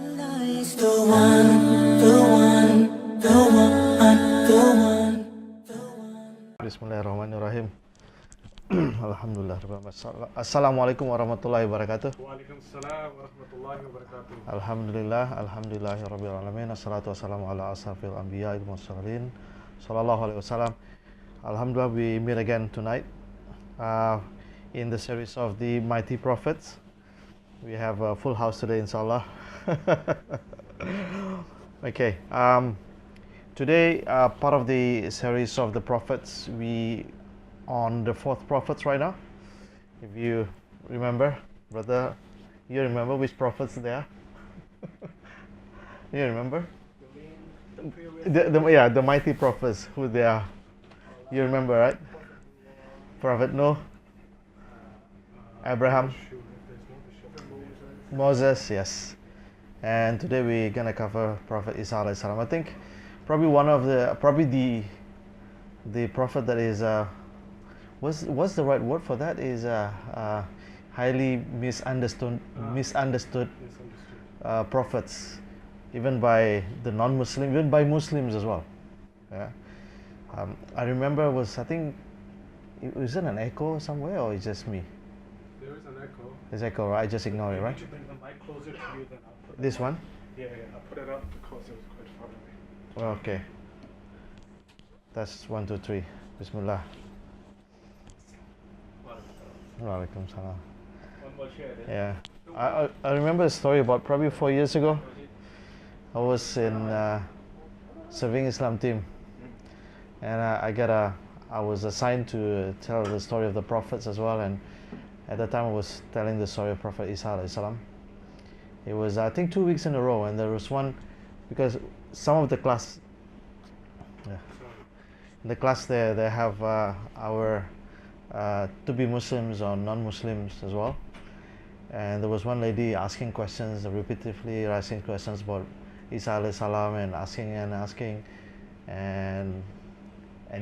Allah is the one, the one, the one, the one. Bismillahirrahmanirrahim. Alhamdulillah. Assalamualaikum warahmatullahi wabarakatuh. Waalaikumsalam warahmatullahi wabarakatuh. Alhamdulillah rabbil alamin. Assalatu wassalamu ala asrafil anbiya wal mursalin. Sallallahu alaihi wasallam. Alhamdulillah, we meet again tonight in the series of the mighty prophets. We have a full house today, inshallah. Okay. Today, part of the series of the prophets, we on the fourth prophets right now. If you remember, brother, you remember which prophets they are? You remember? The mighty prophets, who they are. You remember, right? Prophet Noah, Abraham, Moses, yes. And today we're gonna cover Prophet Isa alayhi salam. I think probably the prophet that is what's the right word for that is highly misunderstood prophets, even by the non-Muslim, even by Muslims as well. Yeah. I remember I think is it an echo somewhere, or it's just me? There is an echo. It's echo, right? I just ignore it, right? Could you bring the mic closer to you, then I'll put it This one? Yeah, I'll put it up because it was quite far away. Okay. That's 1, 2, 3. Bismillah. Walaikum salam. One more share. Yeah. I remember a story about probably 4 years ago. I was in serving Islam team, and I was assigned to tell the story of the prophets as well. And at the time, I was telling the story of Prophet Isa alayhi salam. It was, I think, 2 weeks in a row, and there was one because some of the class, in the class there, they have our to be Muslims or non-Muslims as well. And there was one lady asking questions, repeatedly asking questions about Isa alayhi salam, and asking, and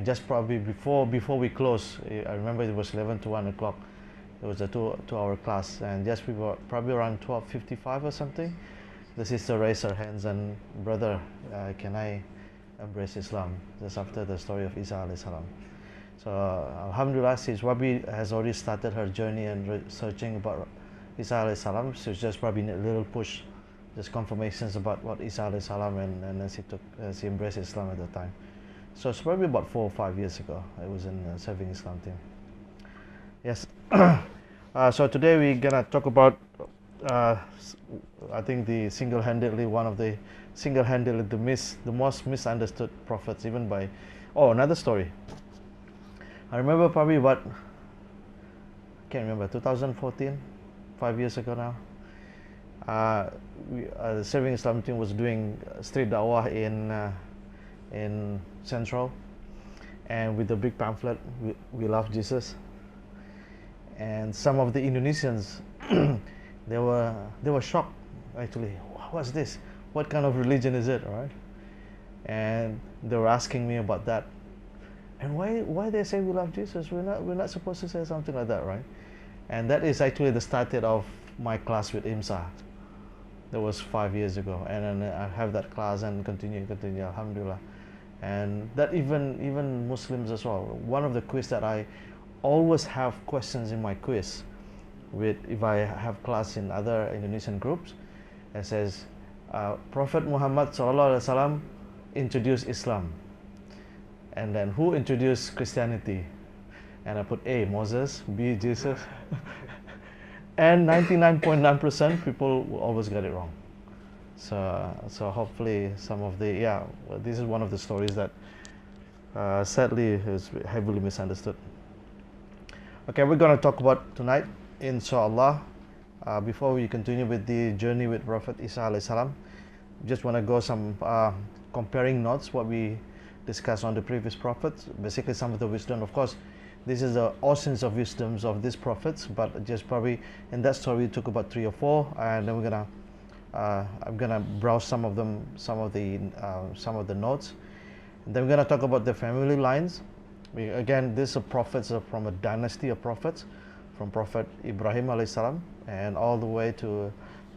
just probably before we closed, I remember it was 11 to 1 o'clock. It was a two-hour class, and just before, probably around 12:55 or something, the sister raised her hands and, brother, can I embrace Islam? Just after the story of Isa alayhi salam. So alhamdulillah, since Wabi has already started her journey and researching about Isa alayhi salam, so just probably a little push, just confirmations about what Isa alayhi salam, and then she embraced Islam at the time. So it's probably about 4 or 5 years ago. I was in serving Islam team. Yes. So today we're gonna talk about I think the most misunderstood prophets, even by another story. I remember probably I can't remember, 2014, 5 years ago now. The serving Islam team was doing street da'wah in Central, and with the big pamphlet, we love Jesus. And some of the Indonesians, they were shocked, actually. What's this? What kind of religion is it, right? And they were asking me about that. And why they say we love Jesus? We're not supposed to say something like that, right? And that is actually the start of my class with IMSA. That was 5 years ago, and then I have that class and continue, alhamdulillah. And that even Muslims as well. One of the quiz that I always have questions in my quiz, if I have class in other Indonesian groups, it says Prophet Muhammad sallallahu alaihi wasallam introduced Islam, and then who introduced Christianity? And I put A, Moses, B, Jesus. And 99.9% people will always get it wrong. So hopefully this is one of the stories that sadly is heavily misunderstood. Okay, we're going to talk about tonight, inshallah. Before we continue with the journey with Prophet Isa alayhi salam, just want to go some comparing notes, what we discussed on the previous prophets, basically some of the wisdom. Of course, this is the oceans of wisdoms of these prophets, but just probably in that story it took about 3 or 4, and then I'm gonna browse some of them, some of the notes, and then we're gonna talk about the family lines. Again, these are prophets from a dynasty of prophets, from Prophet Ibrahim alayhi salam and all the way to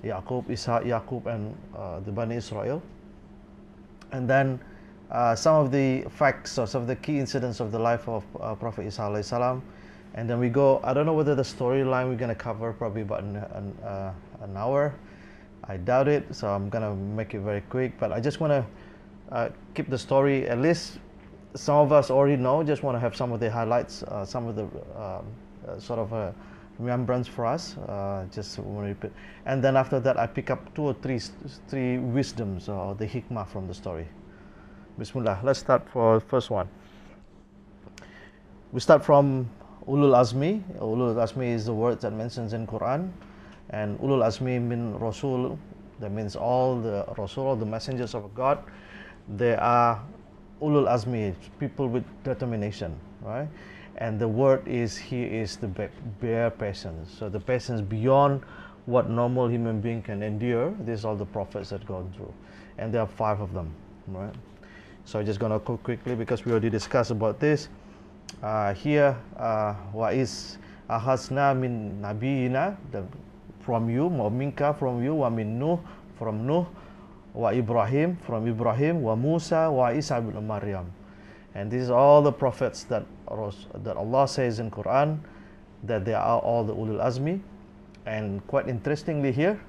Yaqub, Ishaq, Yaqub, and the Bani Israel. And then some of the facts or some of the key incidents of the life of Prophet Isa alayhi salam. And then we go, I don't know whether the storyline we're going to cover probably about an hour. I doubt it, so I'm going to make it very quick. But I just want to keep the story, at least some of us already know, just want to have some of the highlights, some of the sort of remembrance for us. Just want to repeat. And then after that, I pick up two or three wisdoms or the hikmah from the story. Bismillah. Let's start for the first one. We start from Ulul'azm. Ulul'azm is the word that mentions in Quran, and Ulul'azm mean Rasul. That means all the Rasul, all the messengers of God. They are Ulul'azm, people with determination, right? And the word is, he is the bare patience. So the patience beyond what normal human being can endure. These are all the prophets that gone through, and there are 5 of them, right? So I'm just gonna go quickly because we already discussed about this. Here, wa is ahasna min nabiyina, from you, wa minka from you, wa min Nuh from Nuh, wa Ibrahim from Ibrahim, wa Musa, wa Isa ibn Maryam. And these are all the prophets that Allah says in Quran that they are all the Ulul Azmi. And quite interestingly here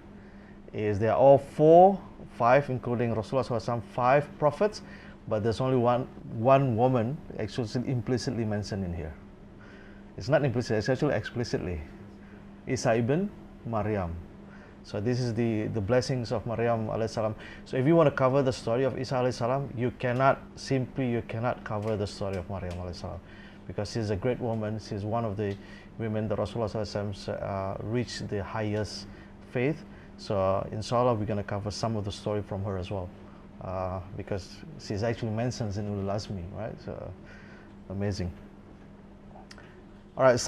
is they are all 5, including Rasulullah SAW, 5 prophets, but there's only one woman actually implicitly mentioned in here. It's not implicit, it's actually explicitly. Isa ibn Maryam. So this is the blessings of Maryam alayhi salam. So if you want to cover the story of Isa alayhi salam, you cannot cover the story of Maryam alayhi salam, because she's a great woman. She's one of the women that Rasulullah reached the highest faith. So inshallah we're going to cover some of the story from her as well, because she's actually mentioned in Ulul'azm, right? So amazing. All right,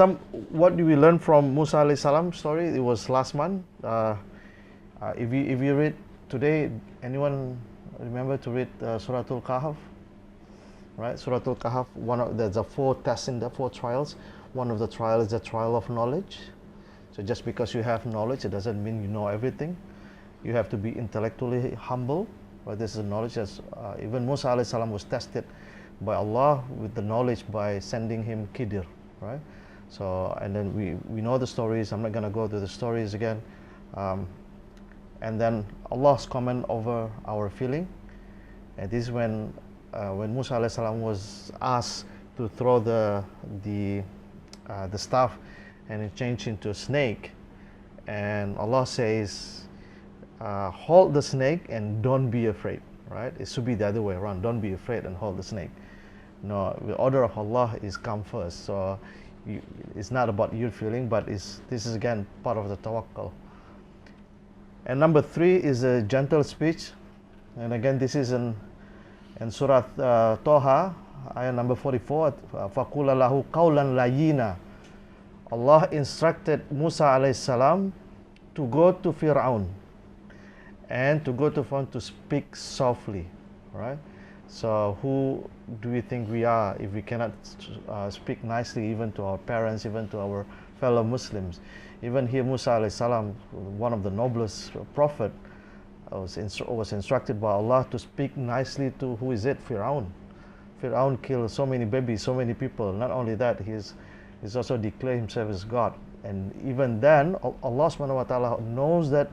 what do we learn from Musa alayhi salam story? It was last month. If you read today, anyone remember to read Suratul Kahf? Right, Suratul Kahf. There's 4 tests in the 4 trials. One of the trials is the trial of knowledge. So just because you have knowledge, it doesn't mean you know everything. You have to be intellectually humble. Right? This is knowledge. Even Musa alayhi salam was tested by Allah with the knowledge by sending him Khidir. Right, so and then we know the stories. I'm not going to go through the stories again. And then Allah's comment over our feeling, and this is when Musa alayhi salam was asked to throw the staff, and it changed into a snake, and Allah says, hold the snake and don't be afraid. Right, it should be the other way around. Don't be afraid and hold the snake. No, the order of Allah is come first. So it's not about your feeling, but this is again part of the tawakkul. And number 3 is a gentle speech. And again, this is in Surah Toha, ayah number 44. فَقُولَ لَهُ قَوْلًا لَيِّنًا. Allah instructed Musa alayhi salam to go to Fir'aun and to go to Fir'aun to speak softly. Right? So who do we think we are if we cannot speak nicely even to our parents, even to our fellow Muslims? Even here Musa alayhi salam, one of the noblest prophet, was instructed by Allah to speak nicely to, who is it? Fir'aun. Fir'aun killed so many babies, so many people. Not only that, he's also declared himself as God. And even then, Allah subhanahu wa ta'ala knows that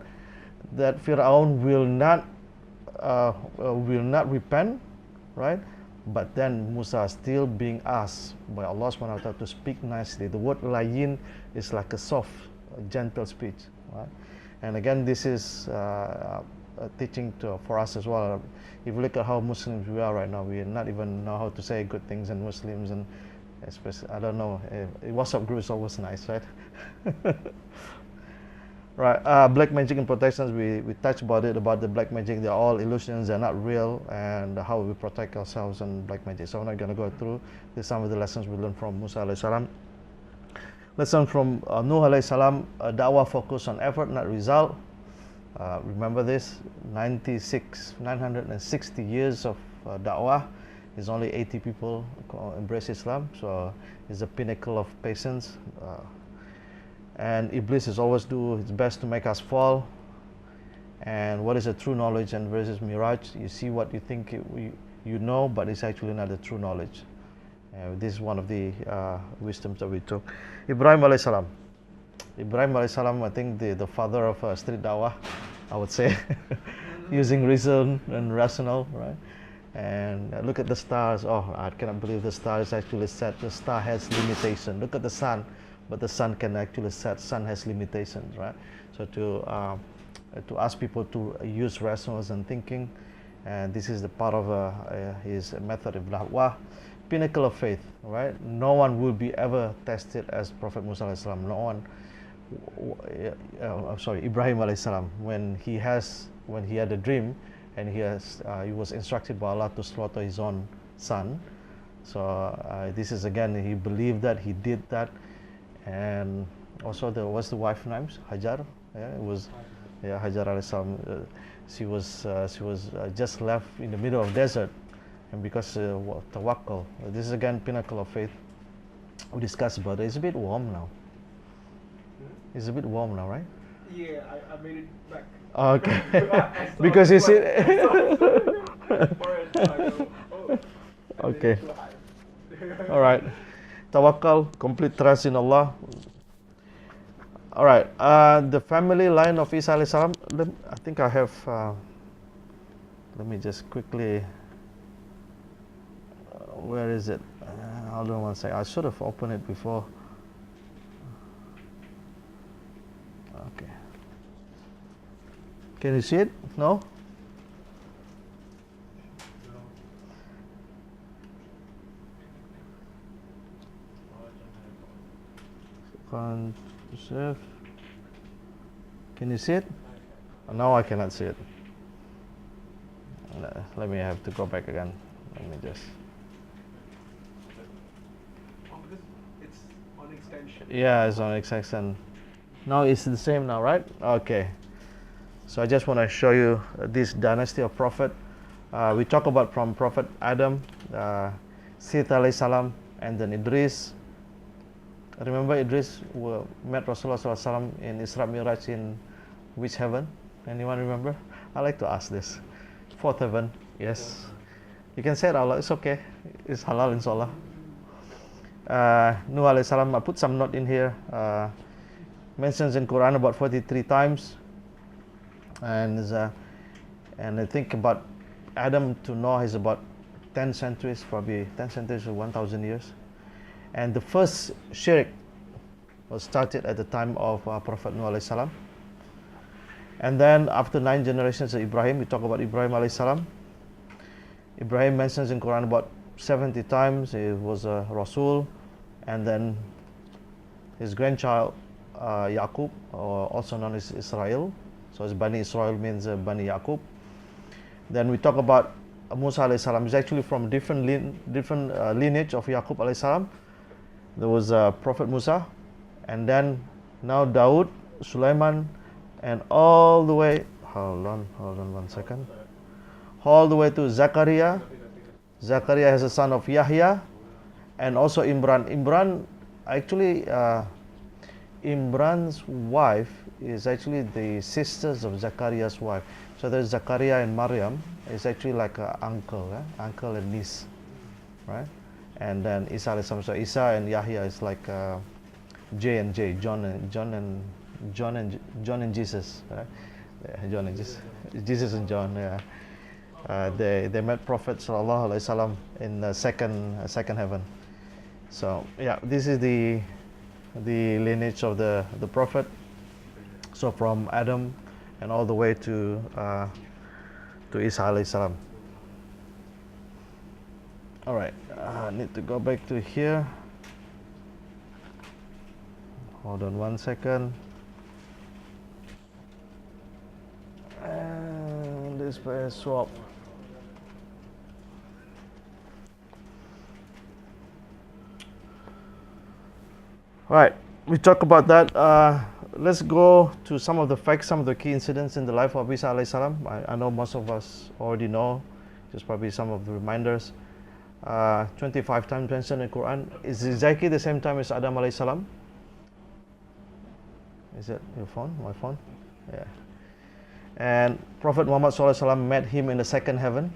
Fir'aun will not repent. Right, but then Musa is still being asked by Allah subhanahu wa ta'ala to speak nicely. The word layin is like a soft, gentle speech. Right? And again, this is a teaching for us as well. If you look at how Muslims we are right now, we not even know how to say good things in Muslims, and especially, I don't know, WhatsApp group is always nice, right? Right, black magic and protections, we touched about it, about the black magic. They're all illusions, they're not real, and how we protect ourselves in black magic. So I'm not going to go through this. Some of the lessons we learned from Musa alayhi salam. Lesson from Nuh alayhi salam, da'wah focus on effort, not result. Remember this, 960 years of da'wah, is only 80 people embrace Islam. So it's the pinnacle of patience. And Iblis is always do his best to make us fall. And what is a true knowledge and versus mirage? You see what you think you know, but it's actually not the true knowledge. This is one of the wisdoms that we took. Ibrahim alayhi salam. Ibrahim alayhi salam, I think the father of street dawah, I would say, using reason and rational, right? And look at the stars. Oh, I cannot believe the star is actually set. The star has limitation. Look at the sun, but the sun can actually set. Sun has limitations, right? So to ask people to use rationalism thinking, and this is the part of his method of da'wah, pinnacle of faith, right? No one will be ever tested as Prophet Musa alayhi salam. No one. I'm sorry, Ibrahim alayhi salam, when he had a dream, and he was instructed by Allah to slaughter his own son. So this is again, he believed that, he did that. And also what's the wife names? Hajar. Yeah, it was. Yeah, Hajar alayhi salam. She was just left in the middle of desert, and because tawakkul. This is again pinnacle of faith. We discussed about it. It's a bit warm now. It's a bit warm now, right? Yeah, I made it back. Okay. Because you see. Okay. All right. Tawakkal, complete trust in Allah. All right. The family line of Isa alayhi salam. I think I have. Let me just quickly. Where is it? Hold on one second. I should have opened it before. Okay. Can you see it? No? Joseph. Can you see it? No, I cannot see it. Let me have to go back again. Let me just. Oh, because it's on extension. Yeah, it's on extension. No, it's the same now, right? Okay. So I just want to show you this dynasty of prophet. We talk about from Prophet Adam, Sith alayhi salam, and then Idris. Remember Idris met Rasulullah sallallahu alaihi wasallam in Isra Miraj in which heaven? Anyone remember? I like to ask this. Fourth heaven, yes. You can say it out loud, it's okay. It's halal inshallah. Nuh alayhi salam, I put some note in here. Mentions in Quran about 43 times. And I think about Adam to Noah is about 10 centuries, probably 10 centuries or 1,000 years. And the first shirk was started at the time of Prophet Nuh alayhi salam. And then after 9 generations of Ibrahim, we talk about Ibrahim alayhi salam. Ibrahim mentions in Quran about 70 times. He was a Rasul. And then his grandchild Yaqub, or also known as Israel. So it's Bani Israel means Bani Yaqub. Then we talk about Musa alayhi salam. He's actually from different lineage of Yaqub alayhi salam. There was Prophet Musa, and then now Daud, Sulaiman, and all the way. Hold on one second. All the way to Zakaria. Zakaria has a son of Yahya, and also Imran. Imran, actually, Imran's wife is actually the sisters of Zakaria's wife. So there's Zakaria and Maryam. It's actually like an uncle, uncle and niece, right? And then Isa alayhi salam. So Isa and Yahya is like J and J, John and Jesus, right? Yeah, John and Jesus, Jesus and John. Yeah, they met Prophet sallallahu alaihi wasallam in the second heaven. So yeah, this is the lineage of the Prophet. So from Adam and all the way to Isa alayhi salam. All right, I need to go back to here. Hold on one second. And this way swap. All right, we talk about that. Let's go to some of the facts, some of the key incidents in the life of Isa alayhi salam. I know most of us already know, just probably some of the reminders. 25 times mentioned in the Quran. Is exactly the same time as Adam alayhi salam? Is it your phone? My phone? Yeah. And Prophet Muhammad sallallahu alaihi wasallam met him in the second heaven,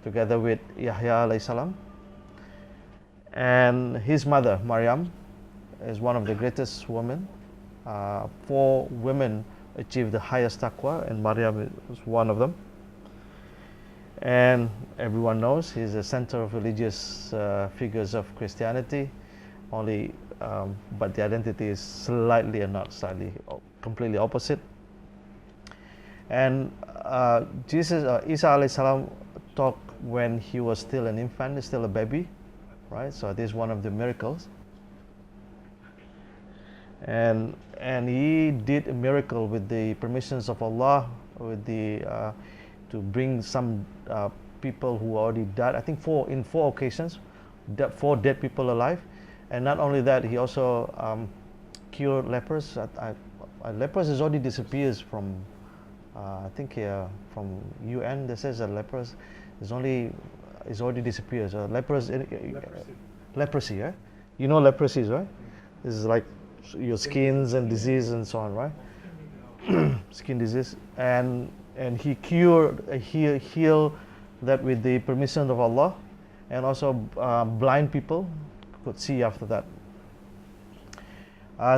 together with Yahya alayhi salam. And his mother, Maryam, is one of the greatest women. 4 women achieved the highest taqwa, and Maryam is one of them. And everyone knows he's the center of religious figures of Christianity. Only, but the identity is slightly and not slightly, completely opposite. And Isa alayhi salam talked when he was still an infant, still a baby, right? So this is one of the miracles. And he did a miracle with the permissions of Allah, with the to bring some people who already died. I think in four occasions, 4 dead people alive. And not only that, he also cured lepers. Lepers is already disappears from. I think from UN they says that lepers is already disappears. Leprosy, yeah. You know leprosy, right? This is like your skins and disease and so on, right? Skin disease, and he healed that with the permission of Allah, and also blind people could see after that.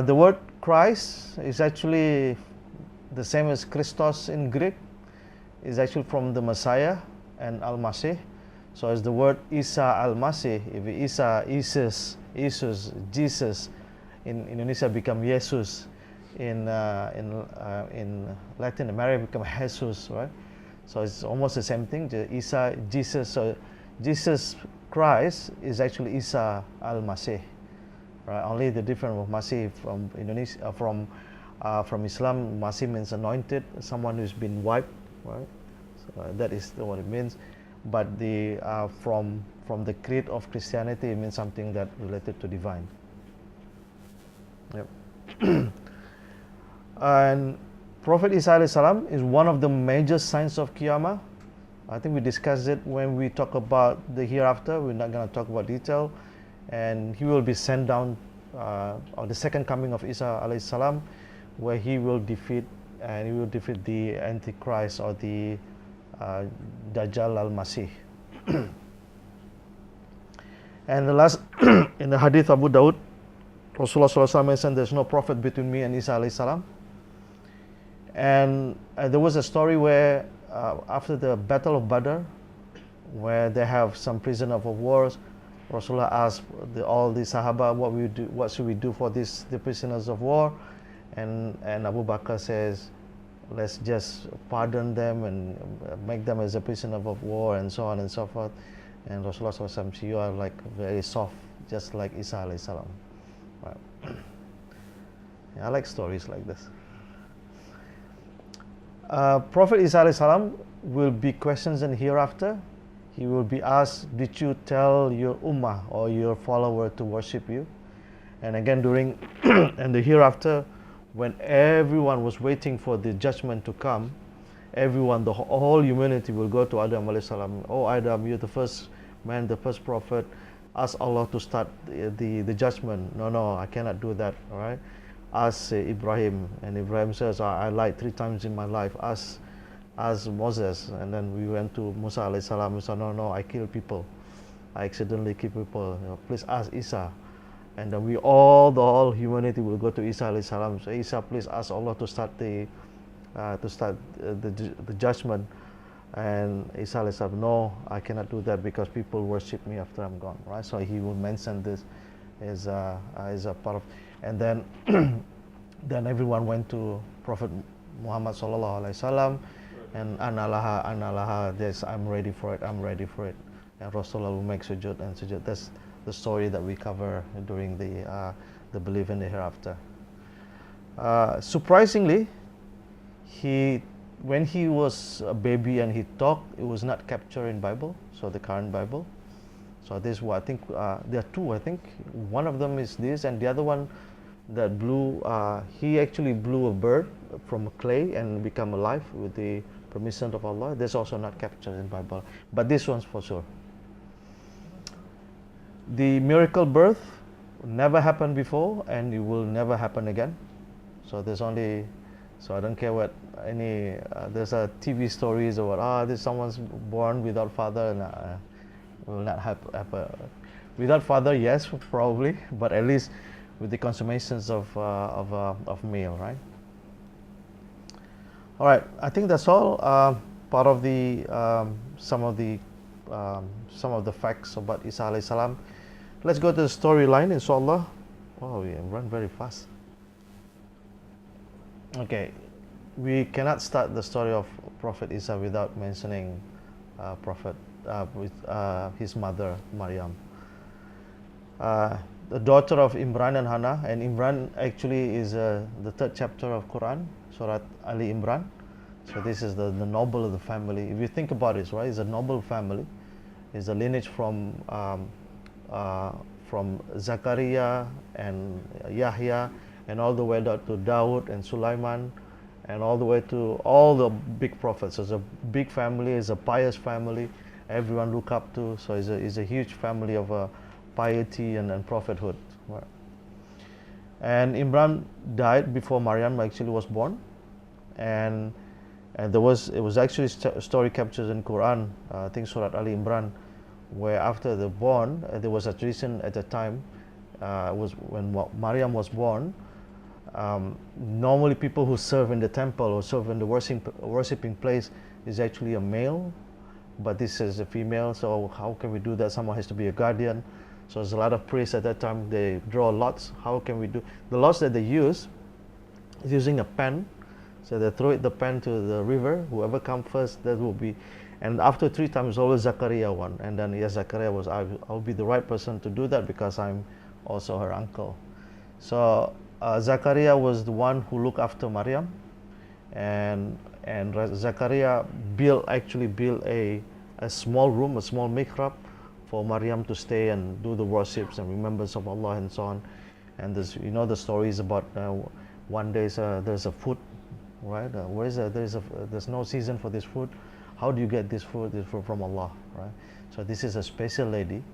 The word Christ is actually the same as Christos in Greek, is actually from the Messiah and Al-Masih. So as the word Isa Al-Masih, if Isa, Jesus, Jesus, in Indonesia become Jesus, in Latin America become Jesus, right? So it's almost the same thing, Isa, Jesus. So Jesus Christ is actually Isa Al-Masih, right? Only the difference of Masih from Indonesia, from Islam, Masih means anointed, someone who's been wiped, right? So that is what it means. But the from the creed of Christianity, it means something that related to divine. Yep. And Prophet Isa alayhi salam is one of the major signs of Qiyamah. I think we discussed it when we talk about the hereafter. We're not going to talk about detail. And he will be sent down on the second coming of Isa alayhi salam, where he will defeat the Antichrist or the Dajjal al-Masih. And the last, in the Hadith Abu Dawud, Rasulullah sallallahu alaihi wasallam mentioned there's no prophet between me and Isa alayhi salam. And there was a story where after the Battle of Badr, where they have some prisoner of war, Rasulullah asked all the Sahaba, what should we do for the prisoners of war? And Abu Bakr says, let's just pardon them and make them as a prisoner of war, and so on and so forth. And Rasulullah sallallahu alaihi wasallam said, you are like very soft, just like Isa alayhi salam. Right. Yeah, I like stories like this. Prophet Isa alayhi salam will be questioned in hereafter. He will be asked, did you tell your ummah or your follower to worship you? And again during and the hereafter, when everyone was waiting for the judgment to come, everyone, the whole humanity will go to Adam alayhi salam. Oh Adam, you're the first man, the first prophet. Ask Allah to start the judgment. No, I cannot do that. All right. Ask Ibrahim, and Ibrahim says, I lied 3 times in my life. Ask Moses, and then we went to Musa alayhi salam. He said, no, I kill people. I accidentally kill people. Please ask Isa. And then the whole humanity will go to Isa alayhi salam. So Isa, please ask Allah to start the judgment. And Isa alayhi salam, no, I cannot do that because people worship me after I'm gone, right? So he will mention this as a part of, and then then everyone went to Prophet Muhammad sallallahu alaihi wasallam, and Allāh, yes, I'm ready for it. And Rasulullah will make sujood and sujood. That's the story that we cover during the belief in the hereafter. Surprisingly, when he was a baby and he talked, it was not captured in Bible, so the current Bible. So this one, I think there are 2. I think one of them is this, and the other one that he actually blew a bird from clay and become alive with the permission of Allah. That's also not captured in Bible, but this one's for sure. The miracle birth never happened before, and it will never happen again. So there's only So I don't care what any, there's a TV stories about, this someone's born without father, and will not happen. Without father, yes, probably, but at least with the consummations of male, right? All right, I think that's all. Part of the some of the facts about Isa alayhi salam. Let's go to the storyline, inshallah. Oh, we run very fast. Okay, we cannot start the story of Prophet Isa without mentioning Prophet with his mother Maryam, the daughter of Imran and Hannah. And Imran actually is the third chapter of Quran, Surah Ali Imran. So this is the noble of the family. If you think about it, right, it's a noble family. It's a lineage from Zakaria and Yahya, and all the way down to Dawood and Sulaiman, and all the way to all the big prophets. It's a big family. It's a pious family. Everyone look up to. So it's a huge family of piety and prophethood. Right. And Imran died before Maryam actually was born, and it was actually story captured in Quran, I think Surah Ali Imran, where after they're born, there was a tradition at the time, was when Maryam was born. Normally people who serve in the temple or serve in the worshipping place is actually a male, but this is a female. So how can we do that? Someone has to be a guardian. So there's a lot of priests at that time. They draw lots. How can we do the lots that they use? Is using a pen. So they throw the pen to the river. Whoever comes first, that will be. And after 3 times, always Zakaria won. And then yes, Zakaria was, I'll be the right person to do that because I'm also her uncle. So Zakaria was the one who looked after Maryam, and Zakaria actually built a small room, a small mihrab for Maryam to stay and do the worships and remembrance of Allah and so on. And there's, the stories about one day there's a food, right? There's no season for this food. How do you get this food? This food from Allah, right? So this is a special lady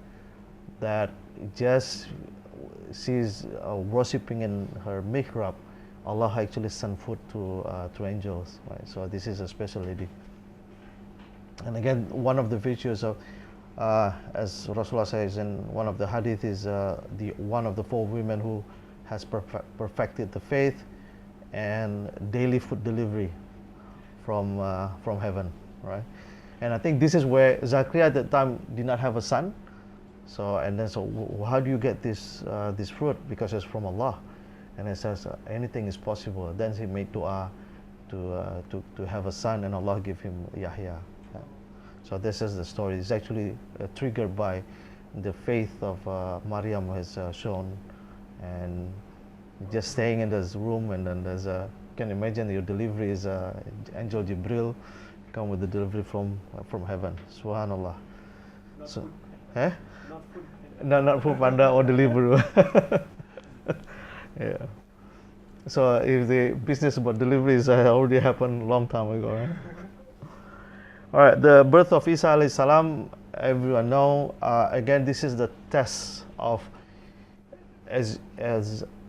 that just she's worshipping in her mihrab. Allah actually sent food to angels, right? So this is a special lady. And again, one of the virtues of, as Rasulullah says in one of the hadith, is one of the 4 women who has perfected the faith and daily food delivery from heaven, right? And I think this is where Zakaria at that time did not have a son. So how do you get this fruit? Because it's from Allah, and it says anything is possible. Then he made dua to have a son, and Allah gave him Yahya. Yeah. So this is the story. It's actually triggered by the faith of Maryam has shown, and just staying in this room, and then there's you can imagine your delivery is Angel Jibril come with the delivery from heaven. Subhanallah. So, eh? Not food panda or Deliveroo. Yeah. So if the business about deliveries already happened a long time ago, right? All right, the birth of Isa alayhi salam, everyone know. Again, this is the test of, as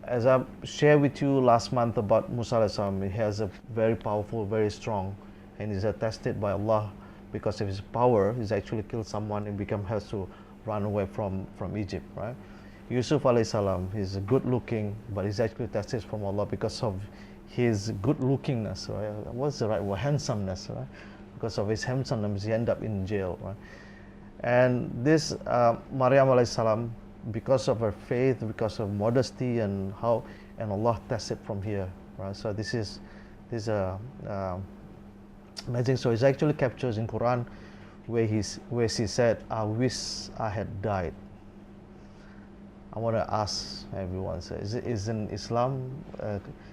I shared with you last month about Musa alayhi salam. He has a very powerful, very strong, and is tested by Allah because of his power. He's actually killed someone and has to run away from Egypt, right? Yusuf alayhi salam, he's good looking, but he's actually tested from Allah because of his good lookingness, right? What's the right word? Handsomeness, right? Because of his handsomeness, he ended up in jail, right? And this Maryam alayhi salam, because of her faith, because of modesty, and Allah tested from here, right? So this is amazing. So it's actually captured in Quran, where she said, "I wish I had died." I want to ask everyone: is in Islam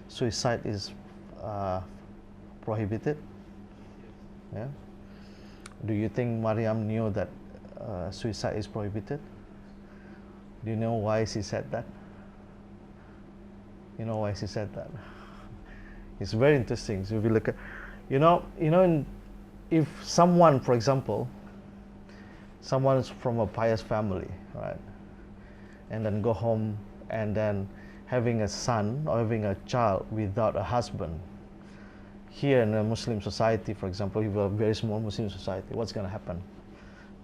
suicide is prohibited? Yeah. Do you think Maryam knew that suicide is prohibited? Do you know why she said that? You know why she said that? It's very interesting. So if you look at, if someone, for example, someone's from a pious family, right, and then go home and then having a son or having a child without a husband, here in a Muslim society, for example, if you have a very small Muslim society, what's going to happen?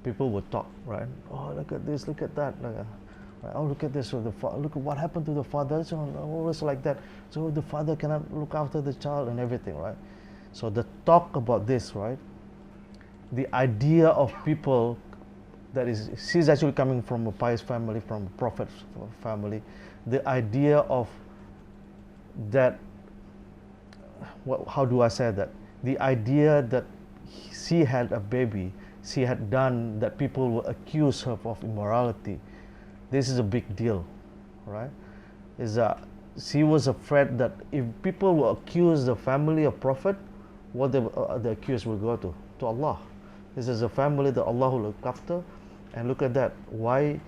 People would talk, right? Oh, look at this, look at that. Right? Oh, look at this. So look at what happened to the father. So always like that. So the father cannot look after the child and everything, right? So the talk about this, right? The idea of people that is, she's actually coming from a pious family, from a prophet family. The idea of that, how do I say that? The idea that she had a baby, she had done that, people will accuse her of immorality. This is a big deal, right? She was afraid that if people will accuse the family of Prophet, what the accused will go to Allah. This is a family that Allah will look after, and look at that. Why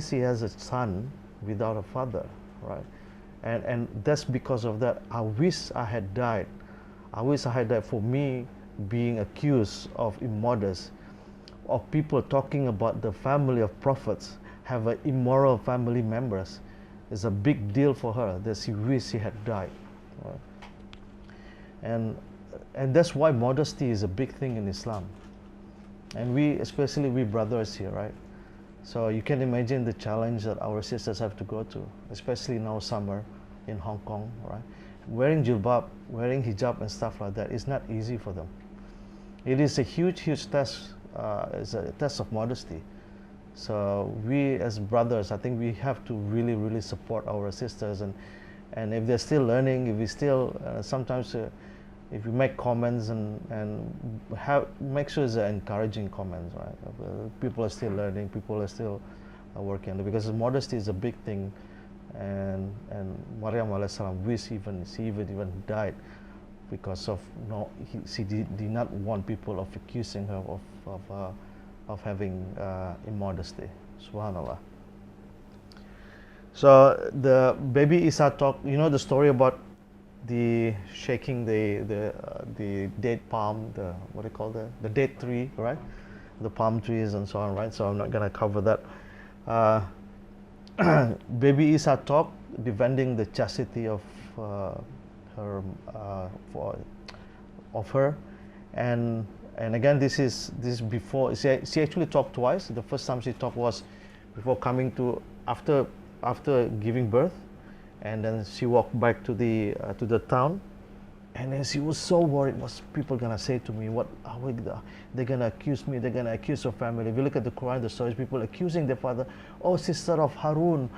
she has a son without a father, right? And that's because of that. I wish I had died. I wish I had died for me being accused of immodest, of people talking about the family of prophets have a immoral family members. It's a big deal for her that she wished she had died, right? And that's why modesty is a big thing in Islam. And we, especially we brothers here, right? So you can imagine the challenge that our sisters have to go through, especially now summer in Hong Kong, right? Wearing jilbab, wearing hijab and stuff like that is not easy for them. It is a huge test. It's a test of modesty. So we as brothers, I think we have to really support our sisters, and if they're still learning, if we still sometimes if we make comments and make sure it's encouraging comments, right? People are still learning, people are still working on it, because modesty is a big thing. And Maryam alayhi salam wished she even died because of she did not want people of accusing her of having immodesty. Subhanallah. So the baby Isa talk, you know the story about the shaking the date palm, what do you call the date tree, right? The palm trees and so on, right? So I'm not gonna cover that. Baby Isa talk defending the chastity of her, and again this is before she actually talked twice. The first time she talked was before coming to after giving birth, and then she walked back to the town, and then she was so worried. What's people gonna say to me? What are they're gonna accuse me? They're gonna accuse her family. If you look at the Quran, the stories, people accusing their father. Oh, sister of Harun,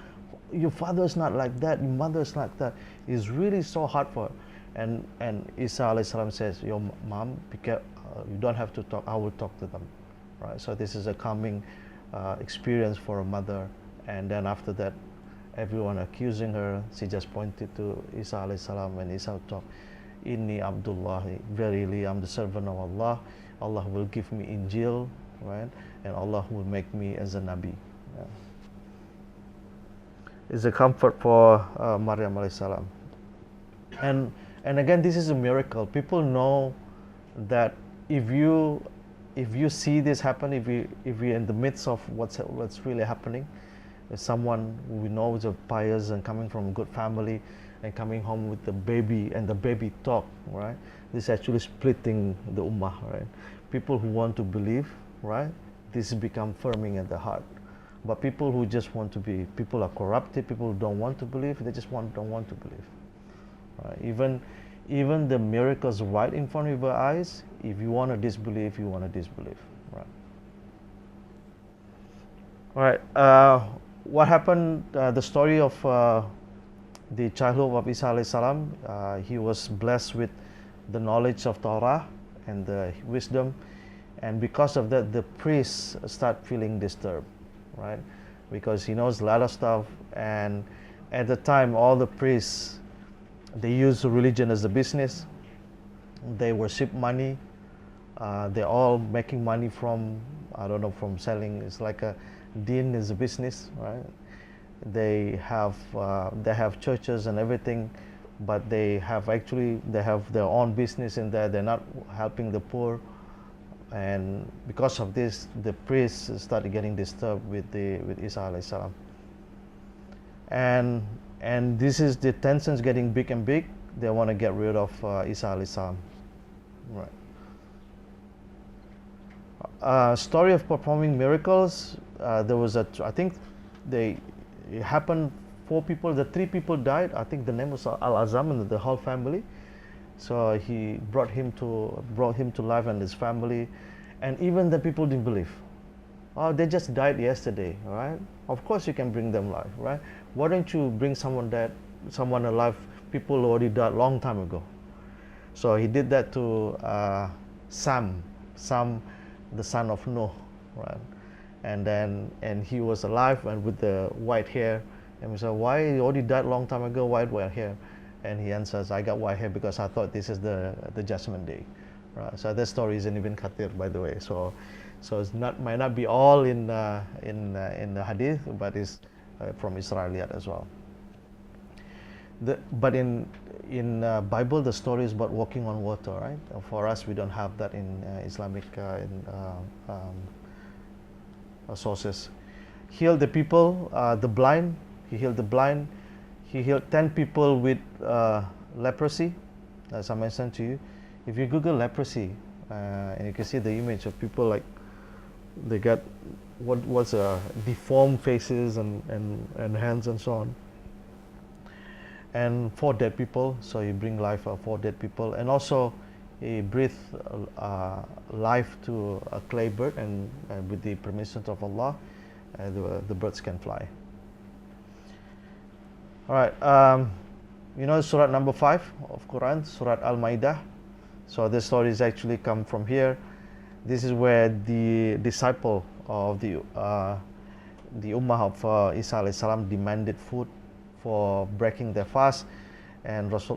your father's not like that. Your mother's like that. It's really so hard for her. And Isa alayhi salam says, your mom, you don't have to talk. I will talk to them, right? So this is a calming experience for a mother. And then after that, everyone accusing her, she just pointed to Isa alayhi salam, and Isa talked. Inni Abdullahi, verily I'm the servant of Allah. Allah will give me Injil, right? And Allah will make me as a Nabi. Yeah. It's a comfort for Maryam alayhi salam. And again, this is a miracle. People know that if you see this happen, if we're in the midst of what's really happening, if someone we know is a pious and coming from a good family, and coming home with the baby, and the baby talk, right? This is actually splitting the ummah, right? People who want to believe, right? This become firming at the heart. But people who just want to be, people are corrupted, people who don't want to believe, they just don't want to believe. Right? Even the miracles right in front of your eyes, if you want to disbelieve, you want to disbelieve. Right? All right. What happened, the story of the childhood of Isa alayhi salam, he was blessed with the knowledge of Torah and the wisdom, and because of that the priests start feeling disturbed, right? Because he knows a lot of stuff, and at the time all the priests, they use religion as a business. They worship money. They're all making money from, I don't know, from selling. It's like a deen is a business, right? They have churches and everything, but they have their own business in there. They're not helping the poor, and because of this, the priests started getting disturbed with Isa alayhi salam. And this is the tensions getting big and big. they want to get rid of Isa alayhi salam. Right. Story of performing miracles. There was I think it happened. 4 people, the 3 people died. I think the name was Ulul'azm and the whole family. So he brought him to life and his family, and even the people didn't believe. Oh, they just died yesterday, right? Of course you can bring them life, right? Why don't you bring someone alive? People already died long time ago. So he did that to Sam, the son of Noah, right? And he was alive and with the white hair. And we said, why he already died long time ago? White hair? And he answers, I got white hair because I thought this is the judgment day, right? So that story isn't even Khatir, by the way. So it's might not be all in the hadith, but it's from Israeliyat as well. But in Bible, the story is about walking on water, right? For us, we don't have that in Islamic sources. Healed the people, the blind. He healed the blind. He healed 10 people with leprosy, as I mentioned to you. If you Google leprosy, and you can see the image of people like they got what's deformed faces and hands and so on. And 4 dead people, so you bring life for 4 dead people, and also he breathed life to a clay bird, and with the permission of Allah, the birds can fly. All right, you know Surah number 5 of Quran, Surah Al-Ma'idah. So this story is actually come from here. This is where the disciple of the Ummah of Isa alayhi salam demanded food for breaking their fast, and Isa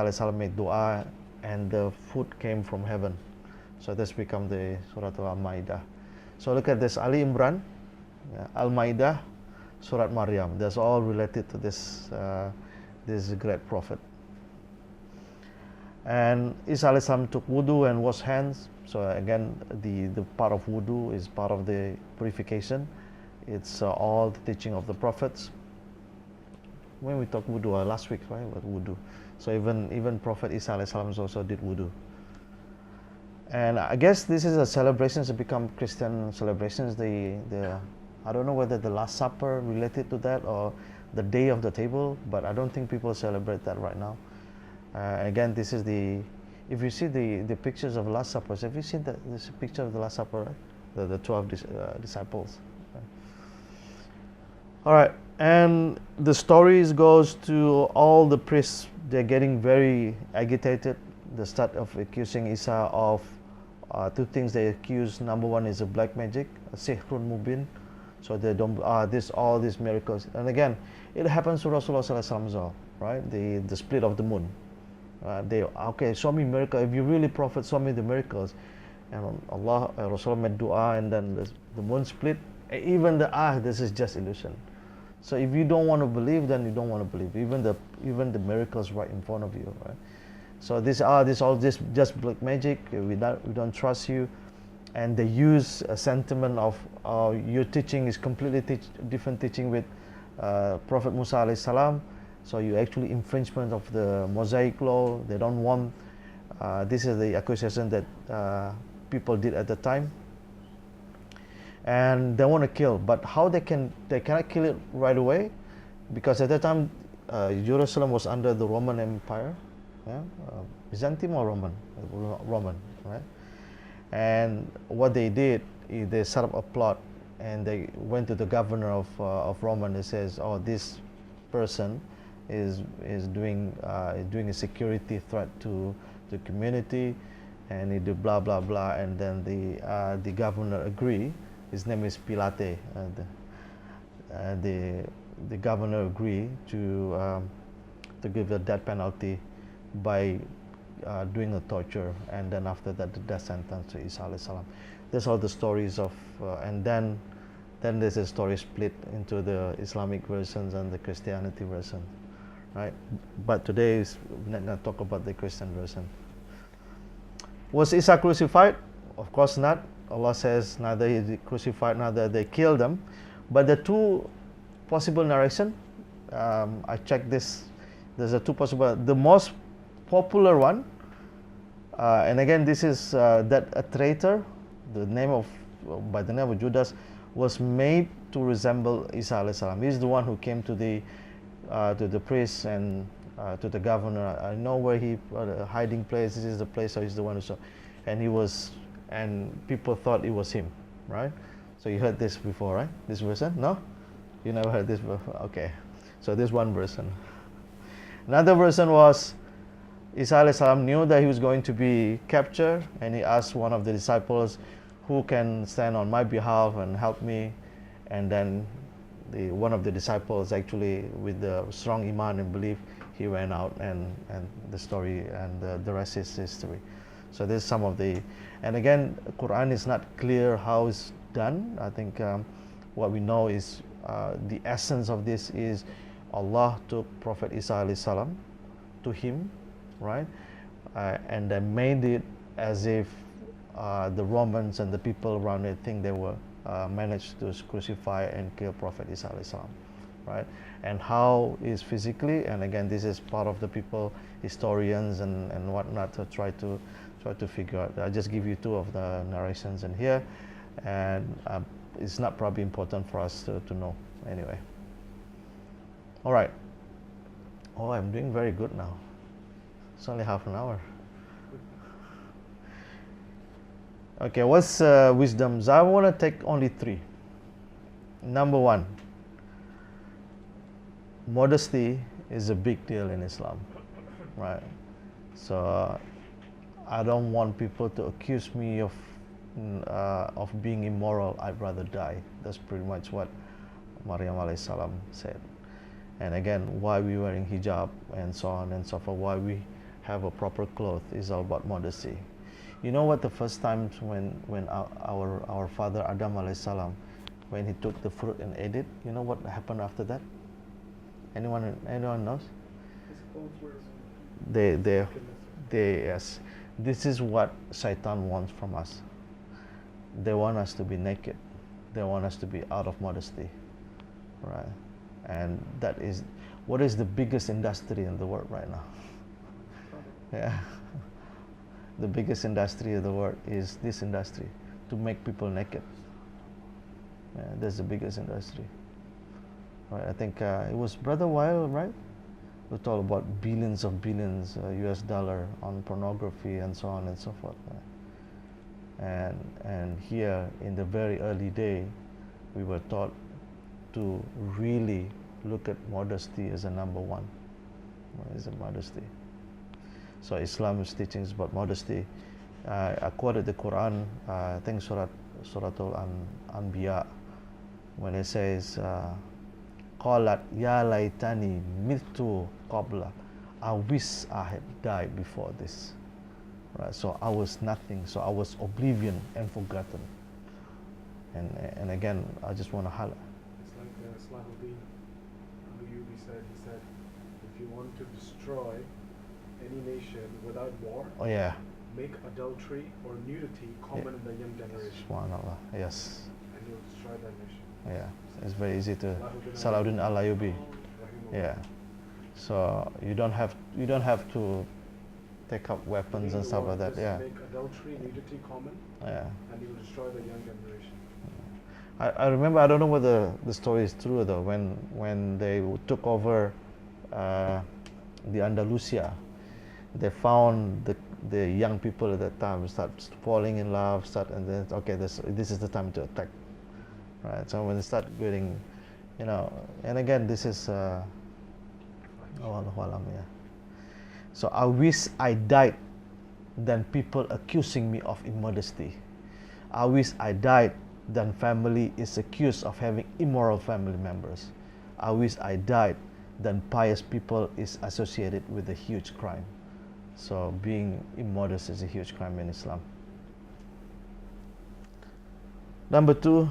alayhi salam made dua, and the food came from heaven. So this become the Surah Al-Ma'idah. So look at this: Ali Imran, Al-Ma'idah, Surah Maryam. That's all related to this great prophet. And Isa alayhi salam took wudu and washed hands. So again, the part of wudu is part of the purification. It's all the teaching of the prophets. When we talked wudu last week, right? About wudu. So even Prophet Isa alayhi salam also did wudu. And I guess this is a celebrations that become Christian celebrations. I don't know whether the Last Supper related to that or the Day of the Table, but I don't think people celebrate that right now. Again, this is if you see the pictures of Last Supper, have you seen this picture of the Last Supper, right? The 12 disciples. Right? All right, and the stories goes to all the priests. They're getting very agitated. They start of accusing Isa of 2 things they accuse. Number 1 is a black magic, a sihrun mubin. So they don't all these miracles. And again, it happens to Rasulullah sallallahu alaihi wasallam, right? The split of the moon. Okay, show me miracle. If you really prophet, show me the miracles. And Allah, Rasulullah made dua, and then the moon split. Even this is just illusion. So if you don't want to believe, then you don't want to believe. Even the miracles right in front of you, right? So this all just black magic. We don't trust you. And they use a sentiment of your teaching is completely different teaching with Prophet Musa alayhi salam. So you actually infringement of the Mosaic law. They don't want. This is the accusation that people did at the time, and they want to kill. But how they cannot kill it right away, because at that time Jerusalem was under the Roman Empire, Byzantium or Roman, right? And what they did is they set up a plot, and they went to the governor of Rome, and they says, "Oh, this person is doing a security threat to the community, and he do blah blah blah." And then the governor agree. His name is Pilate. The governor agree to give the death penalty by doing a torture, and then after that the death sentence to Isa alayhi salam. There's all the stories of, and then there's a story split into the Islamic versions and the Christianity version, right? But today is not going to talk about the Christian version. Was Isa crucified? Of course not. Allah says neither he crucified, neither they killed him. But the 2 possible narration, I checked this. There's a two possible. The most popular one, and again, this is that a traitor, the name of by the name of Judas, was made to resemble Isa alayhi salam. He's the one who came to the priest and to the governor. I know where he hiding place. This is the place. So he's the one who saw, and he was, and people thought it was him, right? So you heard this before, right? This version? No, you never heard this before. Okay, so this one version. Another version was Isa alayhi salam knew that he was going to be captured, and he asked one of the disciples, who can stand on my behalf and help me? And then one of the disciples, actually with the strong iman and belief, he went out, and the story and the rest is history. So there's some of the, and again, Quran is not clear how it's done. I think what we know is the essence of this is Allah took Prophet Isa alayhi salam to him, right, and then made it as if the Romans and the people around it think they were managed to crucify and kill Prophet Isa alayhi salam, right? And how is physically, and again, this is part of the people, historians and whatnot, to try to figure out. I'll just give you two of the narrations in here, and it's not probably important for us to know anyway. All right. Oh, I'm doing very good now. It's only half an hour. Okay, what's wisdoms? I want to take only three. Number one, modesty is a big deal in Islam, right? So I don't want people to accuse me of being immoral. I'd rather die. That's pretty much what Maryam alayhi salam said. And again, why we wearing hijab and so on and so forth, why we have a proper cloth is all about modesty. You know what, the first times when our father Adam alayhi salam, when he took the fruit and ate it, you know what happened after that? Anyone knows? They yes. This is what Shaitan wants from us. They want us to be naked. They want us to be out of modesty, right? And that is, what is the biggest industry in the world right now? Yeah. The biggest industry of the world is this industry, to make people naked. Yeah, that's the biggest industry. Right, I think it was Brother Weil, right? We talked about billions of billions US dollar on pornography and so on and so forth. Right? And here in the very early day, we were taught to really look at modesty as a number one. What is modesty? So Islam's teachings about modesty. I quoted the Quran, I think Ulul'azm Anbiya, when it says, "Qalat ya laytani mitu qabla." I wish I had died before this. Right. So I was nothing. So I was oblivion and forgotten. And again, I just want to highlight. It's like Salahuddin Wahyudi said. He said, if you want to destroy any nation without war, Oh yeah. make adultery or nudity common in the young generation, Subhanallah. Yes. and you'll destroy that nation. Yeah. It's very easy to Salahuddin Al-Ayyubi. Yeah. So you don't have to take up weapons and stuff like that. Just Yeah. make adultery, nudity common, Yeah. and you'll destroy the young generation. I remember, I don't know whether the story is true though, when they took over the Andalusia, they found the young people at that time start falling in love, and then, okay, this is the time to attack, right? So when they start getting, and again, this is Allahu Alam, yeah. So I wish I died than people accusing me of immodesty. I wish I died than family is accused of having immoral family members. I wish I died than pious people is associated with a huge crime. So being immodest is a huge crime in Islam. Number 2,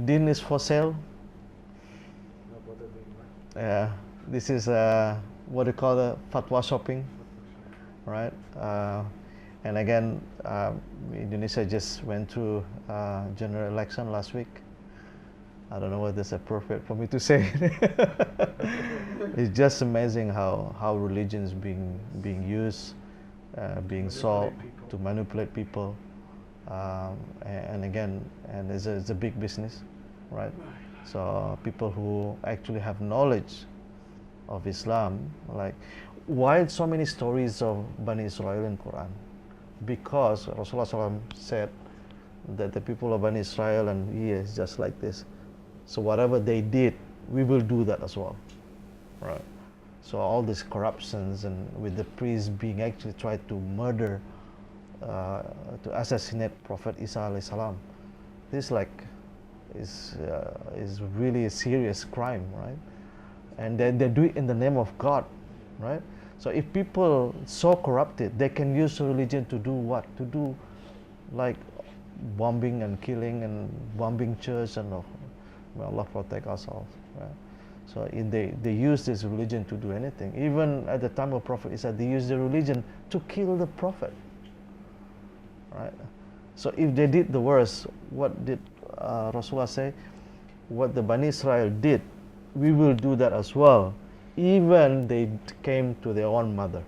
deen is for sale. No bother being right. Yeah, this is what they call the fatwa shopping, right? And again, Indonesia just went through general election last week, I don't know whether it's appropriate for me to say. It's just amazing how religion is being used, being sold people. to manipulate people, and again, and it's a big business, right? So people who actually have knowledge of Islam, like why so many stories of Bani Israel in Quran? Because Rasulullah SAW said that the people of Bani Israel and he is just like this. So whatever they did, we will do that as well, right? So all these corruptions and with the priests being actually tried to murder, to assassinate Prophet Isa alayhi salam, this is really a serious crime, right? And they do it in the name of God, right? So if people so corrupted, they can use religion to do what? To do like bombing and killing and bombing church and may Allah protect ourselves, right? So they use this religion to do anything. Even at the time of Prophet Isa, they used the religion to kill the Prophet, right? So if they did the worst, what did Rasulullah say? What the Bani Israel did, we will do that as well. Even they came to their own mother.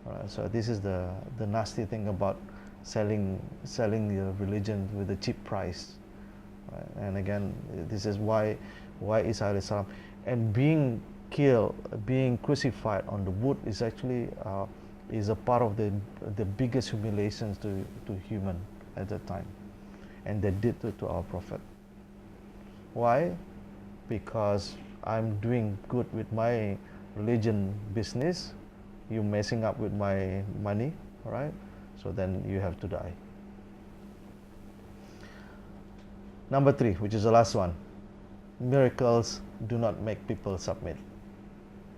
Right? So this is the nasty thing about selling your religion with a cheap price. Right? And again, this is why Isa alayhi salam and being killed, being crucified on the wood is actually is a part of the biggest humiliations to human at that time, and they did it to our Prophet. Why? Because I'm doing good with my religion business, you messing up with my money, right? So then you have to die. Number 3, which is the last one, miracles do not make people submit,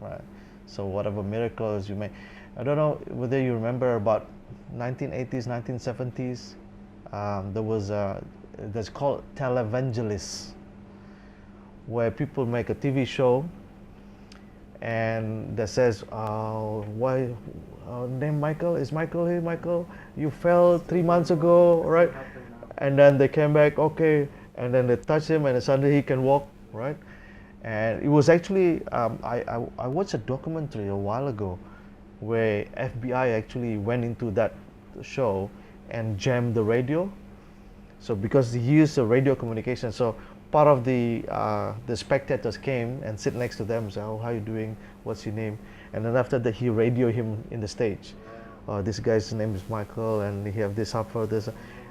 right? So whatever miracles you make, I don't know whether you remember about 1980s, 1970s, there was that's called televangelists, where people make a TV show and that says, why name Michael, is Michael here? Michael, you fell 3 months ago, right? And then they came back, okay, and then they touched him and suddenly he can walk, right? And it was actually, I watched a documentary a while ago where FBI actually went into that show and jammed the radio. So because he used the radio communication, so part of the spectators came and sit next to them and say, oh, how are you doing? What's your name? And then after that, he radioed him in the stage. This guy's name is Michael, and he have this for this.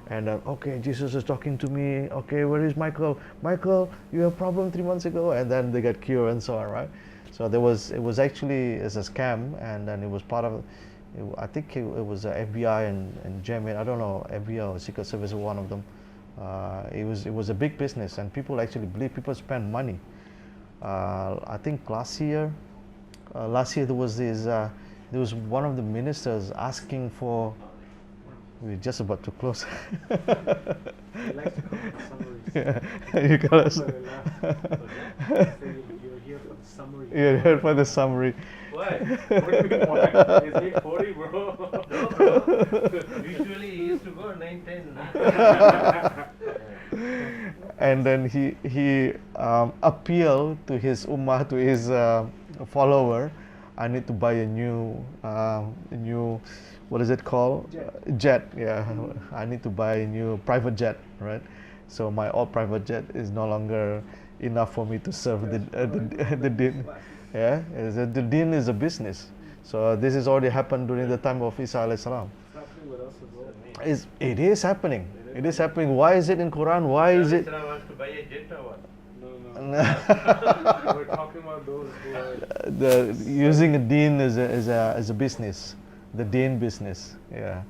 And okay, Jesus is talking to me. Okay, where is Michael? Michael, you have a problem 3 months ago, and then they got cured and so on, right? So it was actually as a scam, and then it was part of. I think it was FBI and German. I don't know, FBI or Secret Service, one of them. It was a big business, and people actually believe. People spend money. I think last year there was there was one of the ministers asking for. We're just about to close. He likes to come with summaries. Yeah, you got us. You're here for the summary. You're here for the summary. Why? What do you mean why? Is he 40, bro? No, bro. Usually he used to go 9, 10. And then he appealed to his ummah, to his follower. I need to buy a new what is it called? Jet. Yeah, I need to buy a new private jet, right? So my old private jet is no longer enough for me to serve the din. Yeah, the din is a business. So this has already happened during the time of Isa alayhi salam. It's happening with us as well. It is happening. It is happening. Why is it in Quran? Why is it? wants to buy a jet or what? No. We're talking about those who are Using a deen as a business, the deen business. Yeah.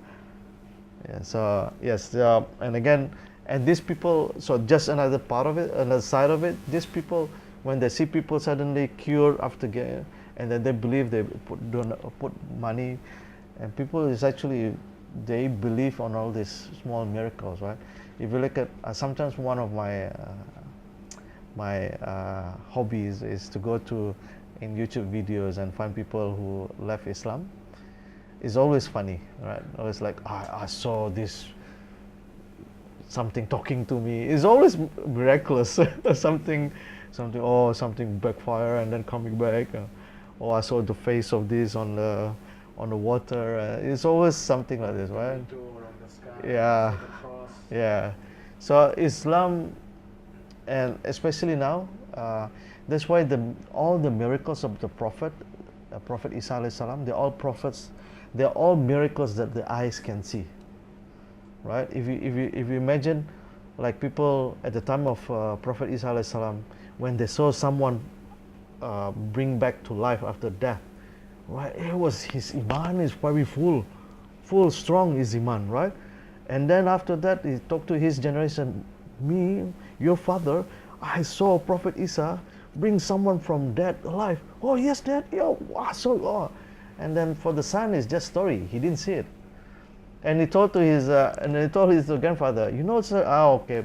So yes, and again, and these people. So just another part of it, another side of it. These people, when they see people suddenly cured after getting, and then they believe they put money, and people is actually they believe on all these small miracles, right? If you look at sometimes one of my hobbies is to go to in YouTube videos and find people who left Islam. It's always funny, right? Always like I saw this something talking to me. It's always miraculous. something, something backfire and then coming back. Or I saw the face of this on the water. It's always something like this, right? Door on the sky, Yeah. the cross. Yeah. So Islam, and especially now, that's why all the miracles of the Prophet, Prophet Isa alayhi salam, they're all prophets. They're all miracles that the eyes can see. Right? If you imagine, like people at the time of Prophet Isa alayhi salam, when they saw someone bring back to life after death, right? It was his iman is very full, strong is iman, right? And then after that, he talked to his generation, me, your father, I saw Prophet Isa bring someone from dead alive. Oh yes, Dad. Yeah, wow, so. Oh. And then for the son, it's just story. He didn't see it. And he told to his grandfather, you know, sir. Ah, okay,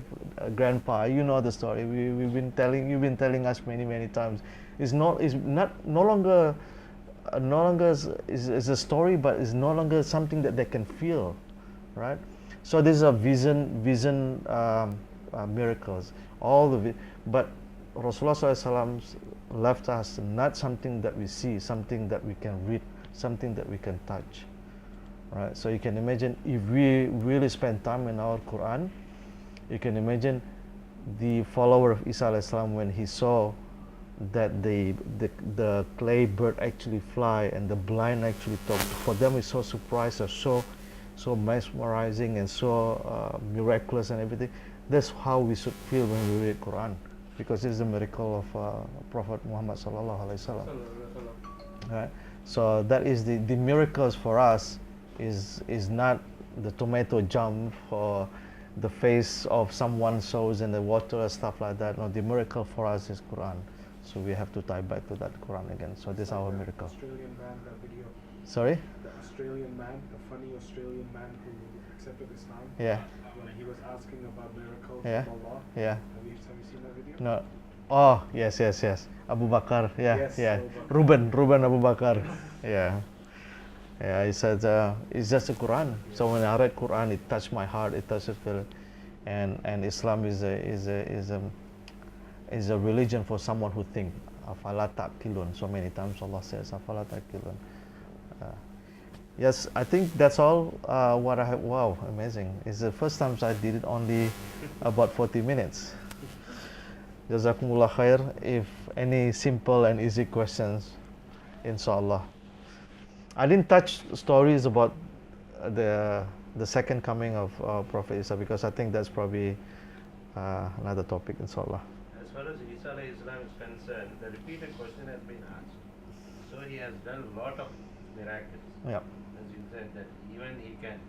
grandpa, you know the story. You've been telling us many times. It's no longer is a story, but it's no longer something that they can feel, right? So this is a vision miracles. But Rasulullah SAW left us not something that we see, something that we can read, something that we can touch. Right, so you can imagine if we really spend time in our Quran, you can imagine the follower of Isa alayhi salam when he saw that the clay bird actually fly and the blind actually talk. For them, it's so surprising, so mesmerizing and so miraculous and everything. That's how we should feel when we read Quran, because it's a miracle of Prophet Muhammad sallallahu alaihi wasallam. Right, so that is the miracles for us. Is not the tomato jump or the face of someone shows in the water or stuff like that. No, the miracle for us is Quran. So we have to tie back to that Quran again. So this is our miracle. Australian man, that video. Sorry? The Australian man, the funny Australian man who accepted Islam. Yeah. When he was asking about miracles Yeah. from Allah. Yeah. Have you seen that video? No. Oh, yes. Abu Bakar. Yeah. Yes, Yeah. Abu Bakr. Ruben Abu Bakar. Yeah. Yeah, he said it's just a Quran. So when I read Quran, it touched my heart. It touched me, and Islam is a religion for someone who think. Afala ta'qilun. So many times Allah says afala ta'qilun. Yes, I think that's all. What I have. Wow, amazing! It's the first time I did it only about 40 minutes. Jazakumullah khair. If any simple and easy questions, inshallah. I didn't touch stories about the second coming of Prophet Isa, because I think that's probably another topic, inshallah. As far as Isa alayhi salam is concerned, the repeated question has been asked. So he has done a lot of miracles. Yeah. As you said, that even he can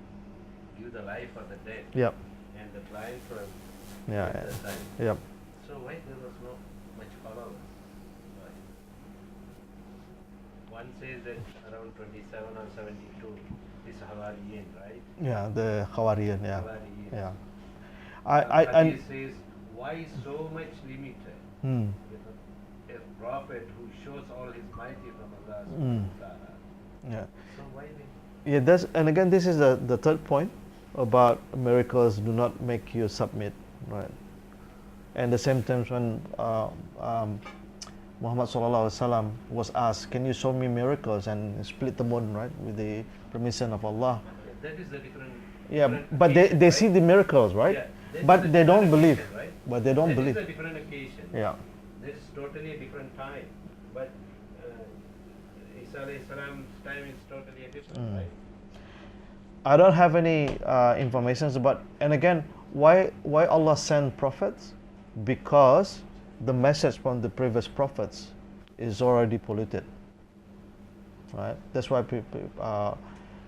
give the life of the dead. Yep. And the blind from Yeah. at the time. Yep. So why there was no much followers? Why? One says that around 27 or 72 is Hawariyin, right? Yeah. The Hawariyan. Yeah. Hawariyin. Yeah. Hadith says, why so much limited? Hmm. A prophet who shows all his mighty from Allah. Yeah. So why they? Yeah. And again, this is the third point about miracles do not make you submit, right? And the same time when Muhammad sallallahu alaihi wasallam was asked, "Can you show me miracles?" and split the moon, right, with the permission of Allah. That is the different. Yeah, different but they occasion, see right? the miracles, right? Yeah, that is But a they don't different believe. occasion, right? But they don't That believe. is a different occasion. Yeah. That is totally a different time. But Isa alayhi salam's time is totally a different, right? I don't have any information about, and again, why Allah sent prophets? Because the message from the previous prophets is already polluted, right? That's why people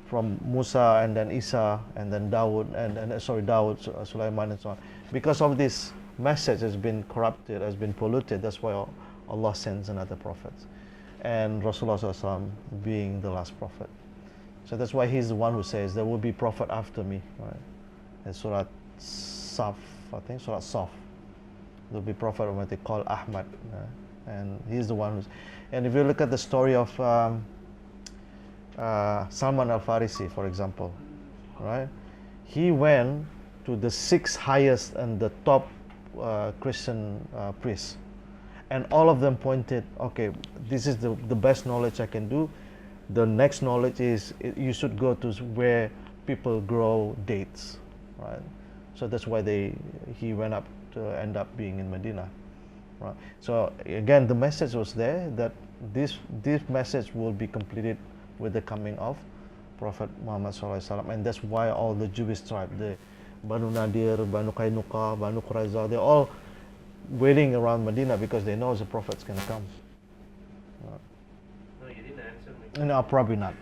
from Musa and then Isa and then Dawood Sulaiman and so on, because of this message has been corrupted, has been polluted. That's why Allah sends another prophet, and Rasulullah SAW being the last prophet. So that's why he's the one who says there will be prophet after me, right? In Surah Saf, I think Surah Saf, there will be prophet when they call Ahmad, and he's the one who's. And if you look at the story of Salman al-Farisi, for example, right? He went to the 6 highest and the top Christian priests, and all of them pointed, okay, this is the best knowledge I can do. The next knowledge is you should go to where people grow dates, right? So that's why he went up to end up being in Medina, right? So again, the message was there that this message will be completed with the coming of Prophet Muhammad SAW, and that's why all the Jewish tribe, the Banu Nadir, Banu Kainuqa, Banu Qurayza, they're all waiting around Medina because they know the Prophet's going to come. No, you didn't answer me. No, probably not.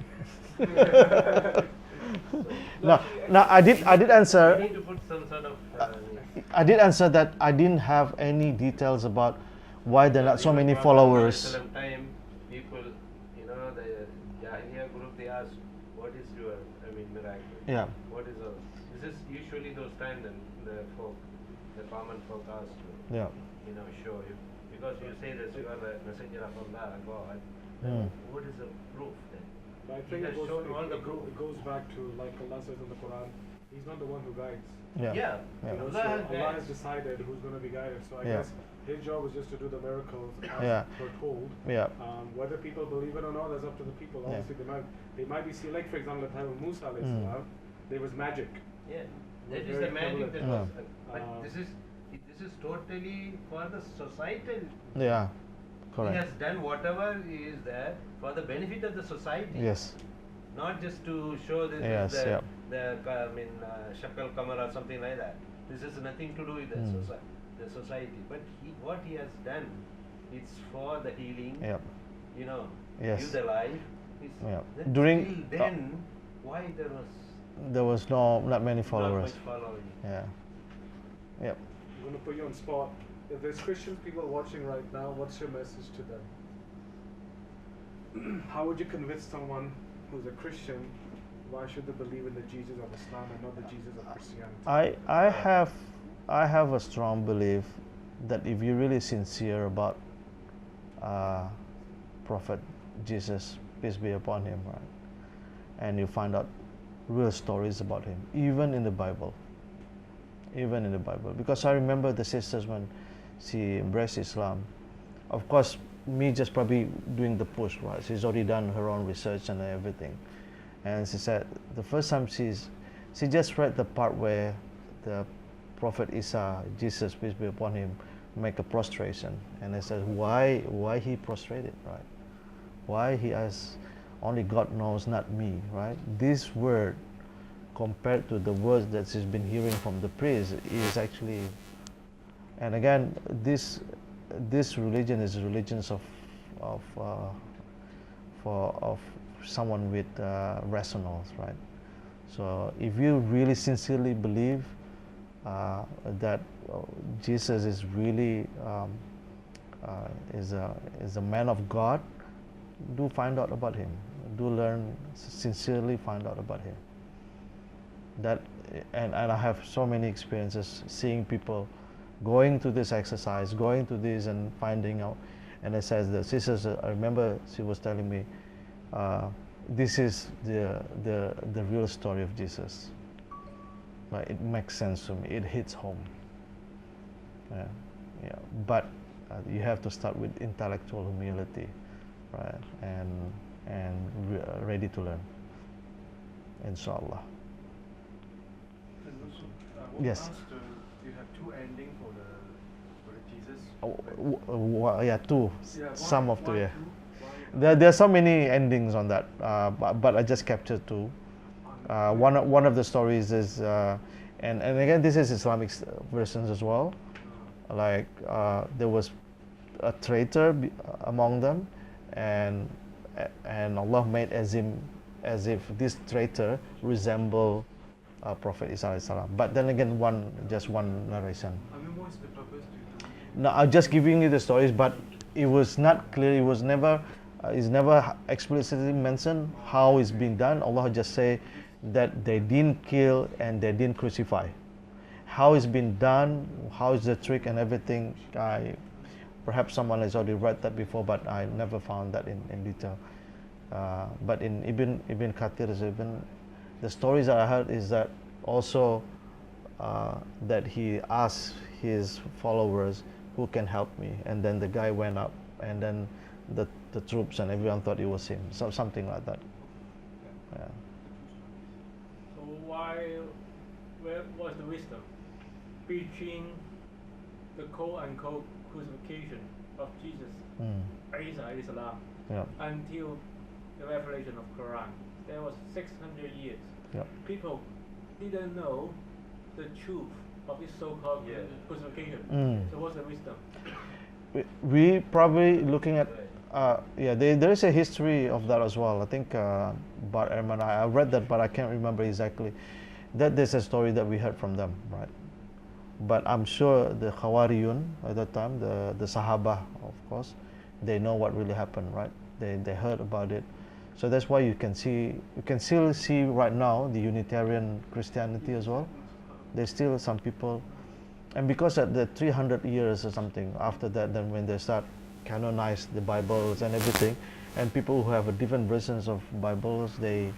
No, I did answer. You need to put some sort of. I did answer that I didn't have any details about why there are not so many followers. Time people, the Jahiliya group, they ask, what is your, miracle? Yeah. What is all? This is usually those times the common folk ask to, Yeah. show you. Because you say that you are the messenger of Allah, God. What is the proof then? But I He think has it shown all the goes, proof. it goes back to, like Allah says in the Quran, He's not the one who guides. Yeah. Yeah. Yeah. So Allah Allah has guides. decided who's going to be guided. So I Yeah. guess His job is just to do the miracles as Yeah. foretold. Yeah. Whether people believe it or not, that's up to the people. Yeah. Obviously, they might be see, like for example, the time of Musa alayhi salam, there was magic. Yeah. We're That is very the magic that prevalent. was. But this is totally for the societal. Yeah. He Correct. has done whatever is there for the benefit of the society. Yes. Not just to show this Yes, is yeah. the Shakal Kamar or something like that. This has nothing to do with the society. But what he has done, it's for the healing. Yeah. Yes. Give the life. Yeah. Then During till then, why there was not many not followers. much following? Yeah. Yep. I'm going to put you on spot. If there's Christian people watching right now, what's your message to them? How would you convince someone who's a Christian why should they believe in the Jesus of Islam and not the Jesus of Christianity? I have a strong belief that if you're really sincere about Prophet Jesus, peace be upon him, right, and you find out real stories about him, even in the Bible, because I remember the sisters when she embraced Islam, of course, me just probably doing the push, right? She's already done her own research and everything, and she said the first time she just read the part where the Prophet Isa, Jesus, peace be upon him, make a prostration, and I said, why he prostrated, right? Why he asked, only God knows, not me, right? This word, compared to the words that she's been hearing from the priest, is actually, and again, this religion is religions of someone with rationals, right? So if you really sincerely believe that Jesus is really is a man of God, do find out about him. Do learn, sincerely find out about him. That and I have so many experiences seeing people going to this exercise, going to this and finding out. And it says the sisters, I remember she was telling me, this is the real story of Jesus. Right? It makes sense to me. It hits home. Yeah. But you have to start with intellectual humility, right? And ready to learn. Inshallah. And also, what Yes. asked, you have two endings for the Jesus. Yeah, two. Yeah, Some why- of two. why Yeah. two? Why- There are so many endings on that, but I just captured two. One of the stories is, and again, this is Islamic versions as well. Like there was a traitor among them, and Allah made as if this traitor resembled Prophet Isa alayhi salam. But then again, just one narration. I mean, what is the purpose to No, I'm just giving you the stories, but it was not clear. It was never, it's never explicitly mentioned how it's being done. Allah just say that they didn't kill and they didn't crucify. How it's been done, how is the trick and everything. Perhaps someone has already read that before, but I never found that in detail. But in Ibn Kathir, the stories that I heard is that also that he asked his followers who can help me, and then the guy went up, and then the troops and everyone thought it was him, so something like that. Yeah. So where was the wisdom between the quote-unquote crucifixion of Jesus, Isa, as-salaam, Yeah. until the revelation of Quran? There was 600 years. Yeah. People didn't know the truth of this so-called Yeah. crucifixion. So what's the wisdom? We probably looking at there is a history of that as well. I think Bar Ehrman, I read that, but I can't remember exactly. That there's a story that we heard from them, right? But I'm sure the Khawariyun at that time, the Sahaba, of course, they know what really happened, right? They heard about it. So that's why you can still see right now the Unitarian Christianity as well. There's still some people, and because at the 300 years or something after that, then when they start canonize the Bibles and everything, and people who have a different versions of Bibles, they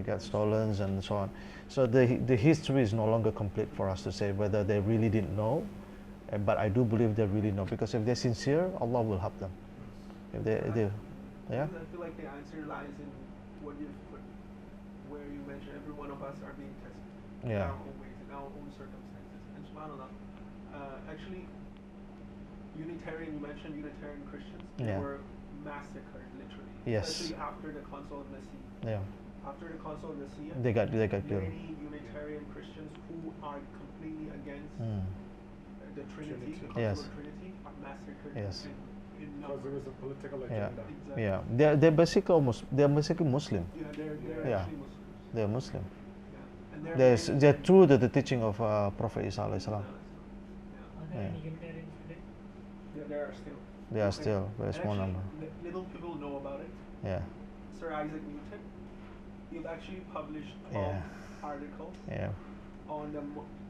get stolen and so on. So the history is no longer complete for us to say whether they really didn't know, but I do believe they really know, because if they're sincere, Allah will help them. If they yeah. I feel like the answer lies in what you've put, where you mentioned every one of us are being tested in Yeah. our own ways, in our own circumstances. And subhanAllah, actually, Unitarian, you mentioned Unitarian Christians, they Yeah. were massacred, literally. Yes. Especially after the Council of Nicaea. Yeah. After the Council of Nicaea, They got killed. many Unitarian Christians who are completely against the Trinity, the Council Yes. of Trinity, are massacred in Yes. Because there was a political Yeah. agenda. Exactly. Yeah. They're basically Muslim. Yeah, they're Yeah. actually Muslims. They're Muslim. Yeah. And They're true to the teaching of Prophet Isa alayhi salam. Are there Yeah. any Unitarians today? Yeah, there are still. They are still very And small actually, number. Little people know about it. Yeah. Sir Isaac Newton, you've actually published Yeah. articles Yeah. on the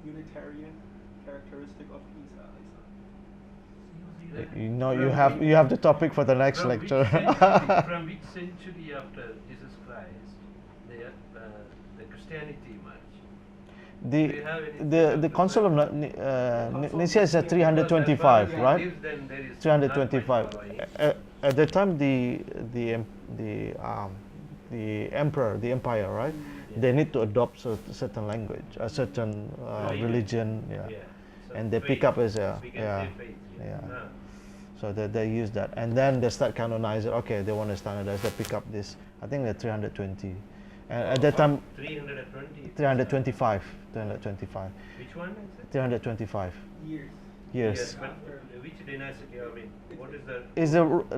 Unitarian characteristic of Isa. You know, you have the topic for the next From lecture. from which century after Jesus Christ the Christianity merged? Do you have any The Council of Nicaea is at 325, right? Then there is 325. not much At the time, the emperor, the empire, right? Yeah. They need to adopt a certain language, a certain religion, yeah. So And they pick faith, up as a we can yeah, say faith, yeah. Ah. So they use that, and then they start canonize it. Okay, they want to standardize. They pick up this. I think they're 320, and at that time 320. 325, 325, Which one is it? 325 Years. years. But which dynasty? I mean, what is the Is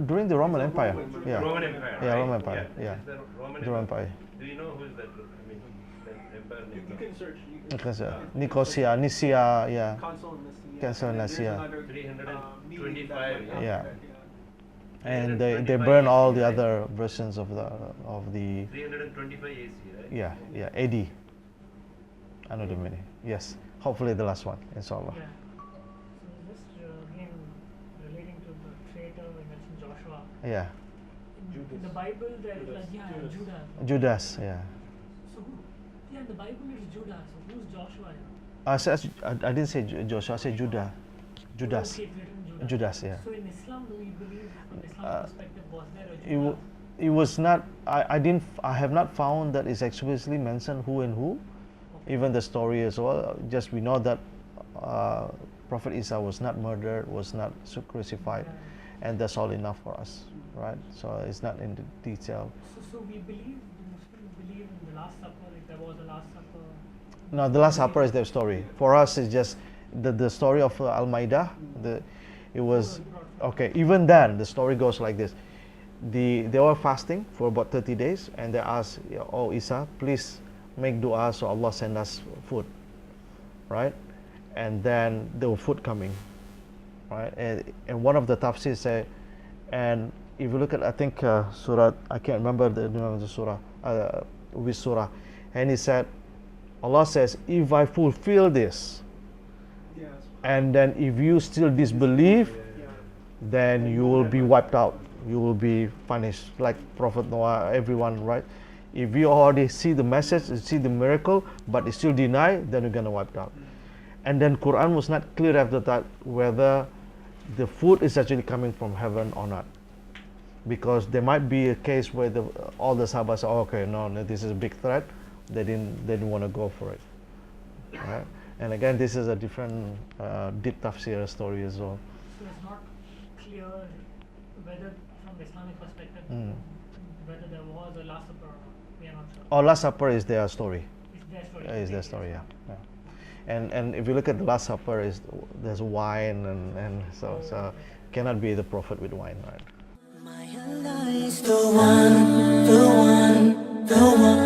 during the Roman Empire? Roman- Yeah. Roman Empire? Yeah, right? Roman Empire, This yeah. is the Roman The Roman Empire. Do you know who is that? I mean, that empire name? You can search. Because, Ah. Nicosia, Nicea, yeah. Council of Nicaea. Council of and then there's Nicaea. another, 325, meeting that went after yeah. that, And they 325 burn all the right? other versions of the 325 AC, right? yeah AD. I know the meaning. Yes. Hopefully the last one, inshallah. Yeah. So just again relating to the traitor, we mentioned Joshua. Yeah. In the Bible, there is like, Judah. Judas, yeah. So who? Yeah, in the Bible it's Judah. So who's Joshua? I didn't say Joshua, I said Judah. Judas. Okay, it's written Judah. Judas, yeah. So in Islam, do we believe from Islamic perspective was there a It, Judah? it was not. I have not found that it's explicitly mentioned who and who. Even the story as well. Just we know that Prophet Isa was not murdered, was not crucified, and that's all enough for us, right? So it's not in the detail. So we believe, the Muslims believe in the Last Supper, if there was a Last Supper. No, the Last Supper is their story. For us, it's just the story of Al-Maidah. It was okay. Even then, the story goes like this: they were fasting for about 30 days, and they asked, "Oh Isa, please make dua so Allah send us food," right? And then there was food coming, right? And one of the tafsirs say, and if you look at, I think surah, I can't remember the name of the surah, which surah, and he said, Allah says, if I fulfill this, Yes. and then if you still disbelieve, Yeah. then you will be wiped out. You will be punished, like Prophet Noah, everyone, right? If you already see the message, see the miracle, but you still deny, then you're gonna wipe out. And then Quran was not clear after that whether the food is actually coming from heaven or not, because there might be a case where all the Sahabas say, oh, okay, no, this is a big threat. They didn't want to go for it. Right? And again, this is a different deep tafsir story as well. So it's not clear whether, from the Islamic perspective, whether there was a Last Supper or not. We are not sure. Oh, Last Supper is their story. It's their story. Is their story, yeah. And if you look at the Last Supper, there's wine and so cannot be the Prophet with wine, right? My Allah is the one, the one, the one.